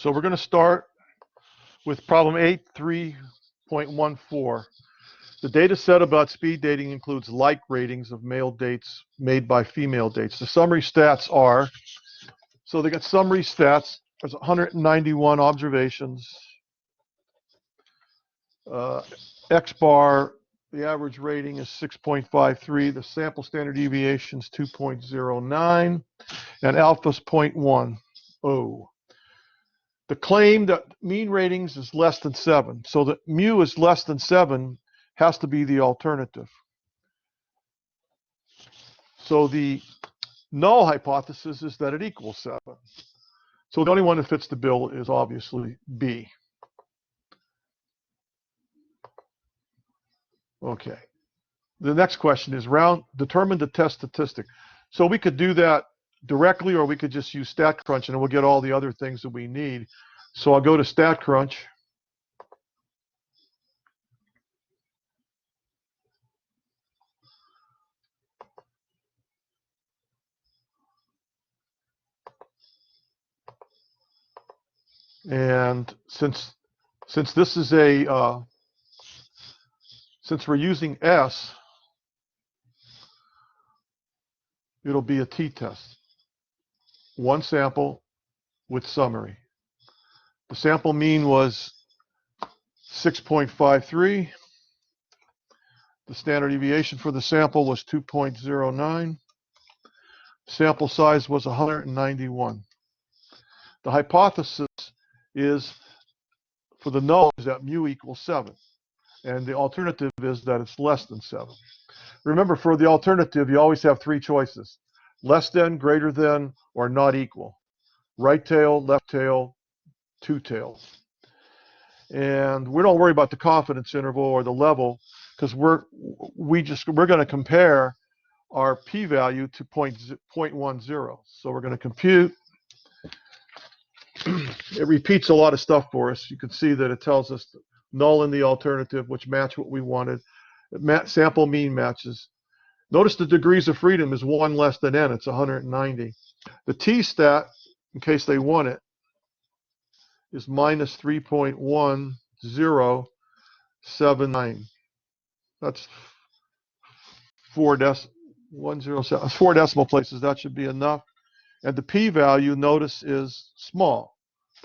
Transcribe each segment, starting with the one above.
So we're going to start with problem 8.3.14. The data set about speed dating includes like ratings of male dates made by female dates. The summary stats are, so they got summary stats. There's 191 observations. X bar, the average rating is 6.53. The sample standard deviation is 2.09, and alpha is 0.10. The claim that mean ratings is less than 7. So that mu is less than 7 has to be the alternative. So the null hypothesis is that it equals 7. So the only one that fits the bill is obviously B. Okay. The next question is determine the test statistic. So we could do that directly, or we could just use StatCrunch and we'll get all the other things that we need. So I'll go to StatCrunch. And since this is a since we're using S, it'll be a t-test. One sample with summary. The sample mean was 6.53. The standard deviation for the sample was 2.09. Sample size was 191. The hypothesis is for the null is that mu equals 7. And the alternative is that it's less than 7. Remember, for the alternative, you always have 3 choices: less than, greater than, or not equal. Right tail, left tail, two tails. And we don't worry about the confidence interval or the level, because we're going to compare our p-value to 0.10. So we're going to compute. It repeats a lot of stuff for us. You can see that it tells us null and the alternative, which match what we wanted. Sample mean matches. Notice the degrees of freedom is 1 less than n. It's 190. The t-stat, in case they want it, is minus 3.1079. That's 4 decimal places. That should be enough. And the p-value, notice, is small,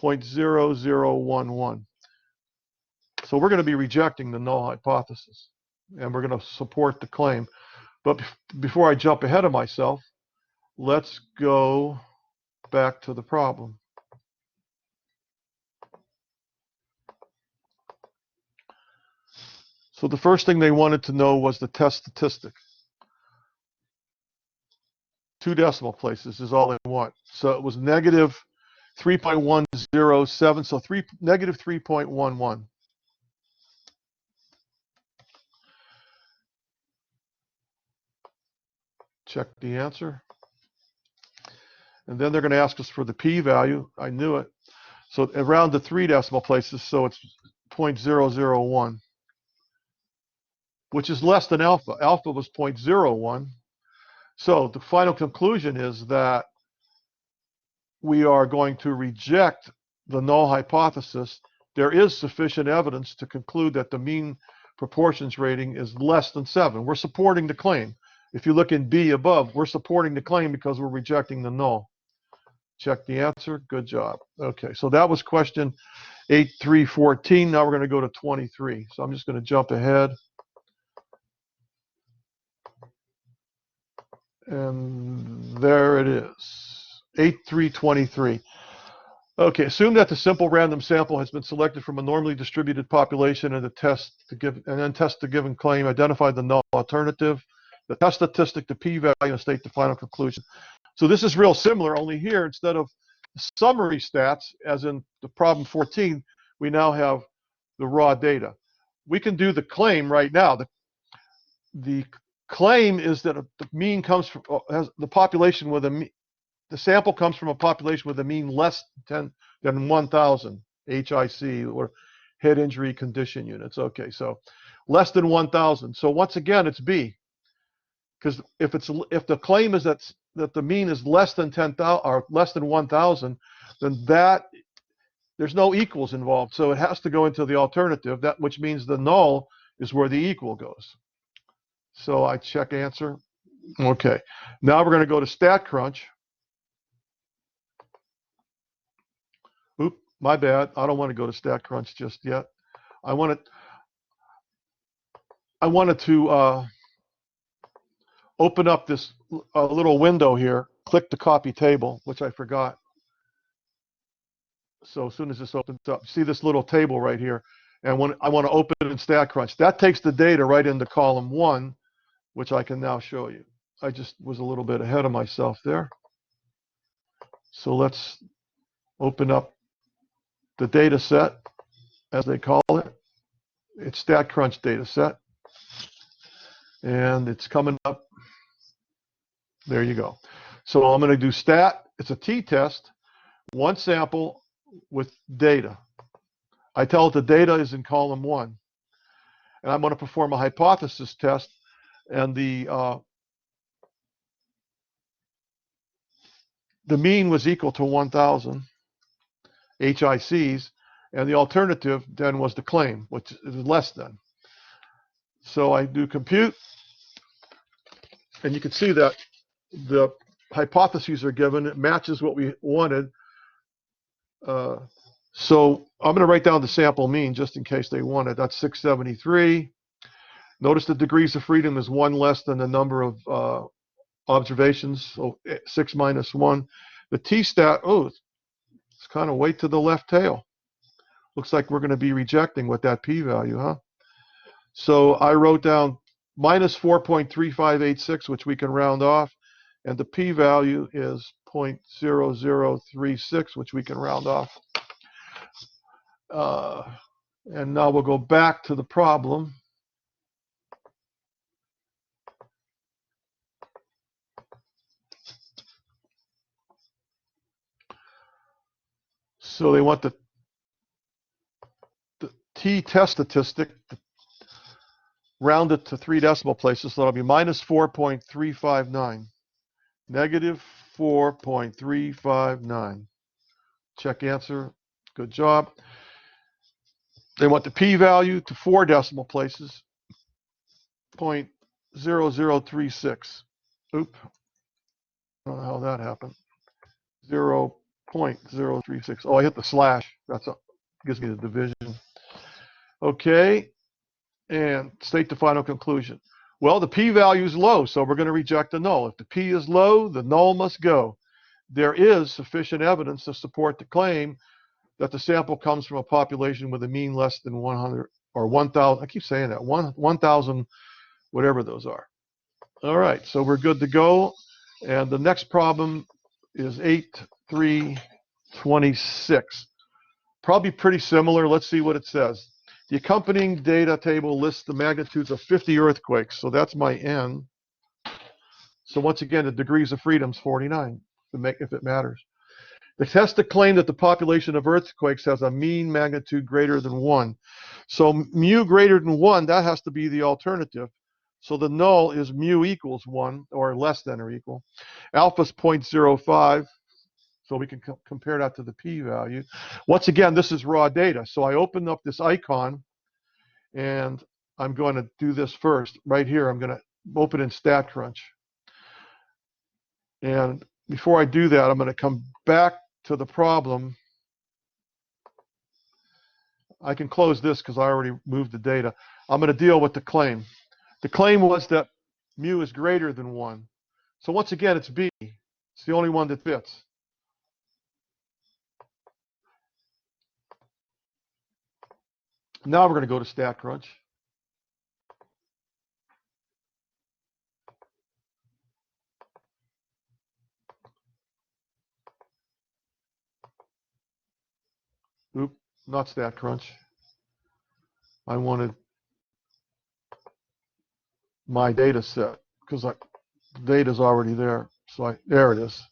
0.0011. So we're going to be rejecting the null hypothesis, and we're going to support the claim. But before I jump ahead of myself, let's go back to the problem. So the first thing they wanted to know was the test statistic. 2 decimal places is all they want. So it was negative 3.107, so negative 3.11. Check the answer. And then they're going to ask us for the p-value. I knew it. So around the 3 decimal places, so it's 0.001, which is less than alpha. Alpha was 0.01. So the final conclusion is that we are going to reject the null hypothesis. There is sufficient evidence to conclude that the mean proportions rating is less than 7. We're supporting the claim. If you look in B above, we're supporting the claim because we're rejecting the null. Check the answer. Good job. Okay, so that was question 8.3.14. Now we're going to go to 23. So I'm just going to jump ahead. And there it is, 8.3.23. Okay, assume that the simple random sample has been selected from a normally distributed population and test the given claim, identify the null alternative, the test statistic, the p-value, and state the final conclusion. So this is real similar, only here, instead of summary stats, as in the problem 14, we now have the raw data. We can do the claim right now. The claim is that the mean comes from the population with the sample comes from a population with a mean less than 1,000 HIC, or head injury condition units. Okay, so less than 1,000. So once again, it's B, because if the claim is that the mean is less than 10,000 or less than 1,000, then there's no equals involved, so it has to go into the alternative, which means the null is where the equal goes. So I check answer. Okay. Now we're going to go to StatCrunch. Oop, my bad. I don't want to go to StatCrunch just yet. I wanted to open up this little window here, click the copy table, which I forgot. So as soon as this opens up, see this little table right here, and I want to open it in StatCrunch. That takes the data right into column 1, which I can now show you. I just was a little bit ahead of myself there. So let's open up the data set, as they call it. It's StatCrunch data set. And it's coming up. There you go. So I'm going to do stat. It's a t-test, one sample with data. I tell it the data is in column 1. And I'm going to perform a hypothesis test. And the mean was equal to 1,000 HICs. And the alternative then was the claim, which is less than. So I do compute. And you can see that the hypotheses are given. It matches what we wanted. So I'm going to write down the sample mean just in case they want it. That's 673. Notice the degrees of freedom is 1 less than the number of observations, so 6 minus 1. The t-stat, oh, it's kind of way to the left tail. Looks like we're going to be rejecting with that p-value, huh? So I wrote down minus 4.3586, which we can round off, and the p-value is 0.0036, which we can round off. And now we'll go back to the problem. So they want the t-test statistic rounded to 3 decimal places, so that'll be minus 4.359. Negative 4.359. Check answer. Good job. They want the p-value to 4 decimal places. 0.0036. Oop. I don't know how that happened. 0.036. Oh, I hit the slash. That's gives me the division. Okay. And state the final conclusion. Well, the p-value is low, so we're going to reject the null. If the p is low, the null must go. There is sufficient evidence to support the claim that the sample comes from a population with a mean less than 100 or 1,000. I keep saying that, 1,000, whatever those are. All right, so we're good to go. And the next problem is 8.3.26. Probably pretty similar. Let's see what it says. The accompanying data table lists the magnitudes of 50 earthquakes. So that's my n. So once again, the degrees of freedom is 49, if it matters. The test to claim that the population of earthquakes has a mean magnitude greater than 1. So mu greater than 1, that has to be the alternative. So the null is mu equals 1 or less than or equal. Alpha is 0.05. So we can compare that to the p-value. Once again, this is raw data. So I open up this icon, and I'm going to do this first. Right here, I'm going to open in StatCrunch. And before I do that, I'm going to come back to the problem. I can close this because I already moved the data. I'm going to deal with the claim. The claim was that mu is greater than 1. So once again, it's B. It's the only one that fits. Now we're going to go to StatCrunch. Oop, not StatCrunch. I wanted my data set because the data is already there. So there it is.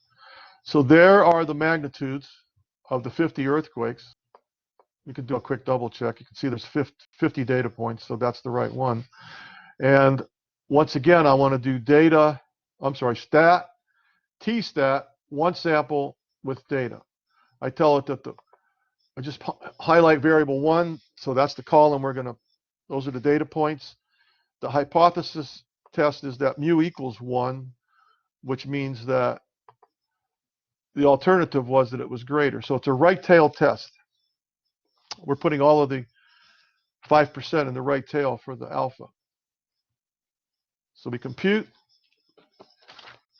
So there are the magnitudes of the 50 earthquakes. You can do a quick double check. You can see there's 50 data points, so that's the right one. And once again, I want to do stat, t-stat, one sample with data. I tell it that the I just highlight variable 1. So that's the column those are the data points. The hypothesis test is that mu equals 1, which means that the alternative was that it was greater. So it's a right tail test. We're putting all of the 5% in the right tail for the alpha. So we compute.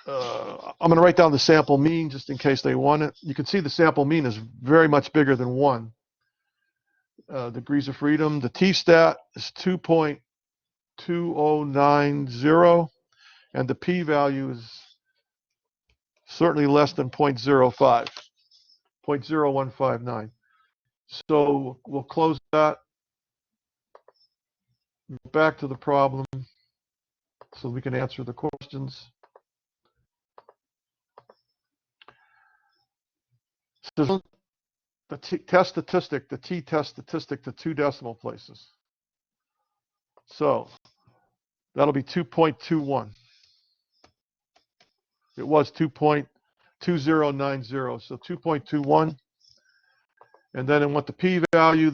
I'm going to write down the sample mean just in case they want it. You can see the sample mean is very much bigger than 1. Degrees of freedom. The t-stat is 2.2090, and the p-value is certainly less than 0.05, 0.0159. So we'll close that. Back to the problem so we can answer the questions. So the test statistic, the t-test statistic to 2 decimal places. So that'll be 2.21. It was 2.2090, so 2.21. And then I want the p-value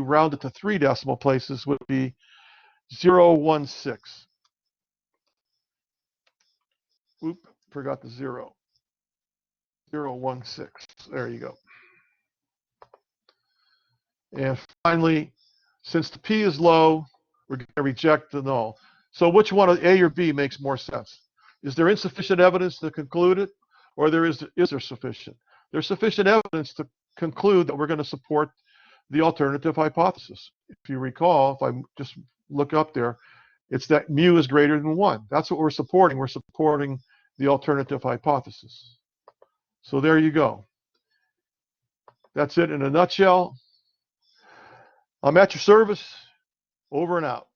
rounded to 3 decimal places would be 0.16. Oop, forgot the 0. 0.16. There you go. And finally, since the p is low, we're going to reject the null. So which one of A or B makes more sense? Is there insufficient evidence to conclude it, or is there sufficient? There's sufficient evidence to conclude that we're going to support the alternative hypothesis. If you recall, if I just look up there, it's that mu is greater than 1. That's what we're supporting. We're supporting the alternative hypothesis. So there you go. That's it in a nutshell. I'm at your service. Over and out.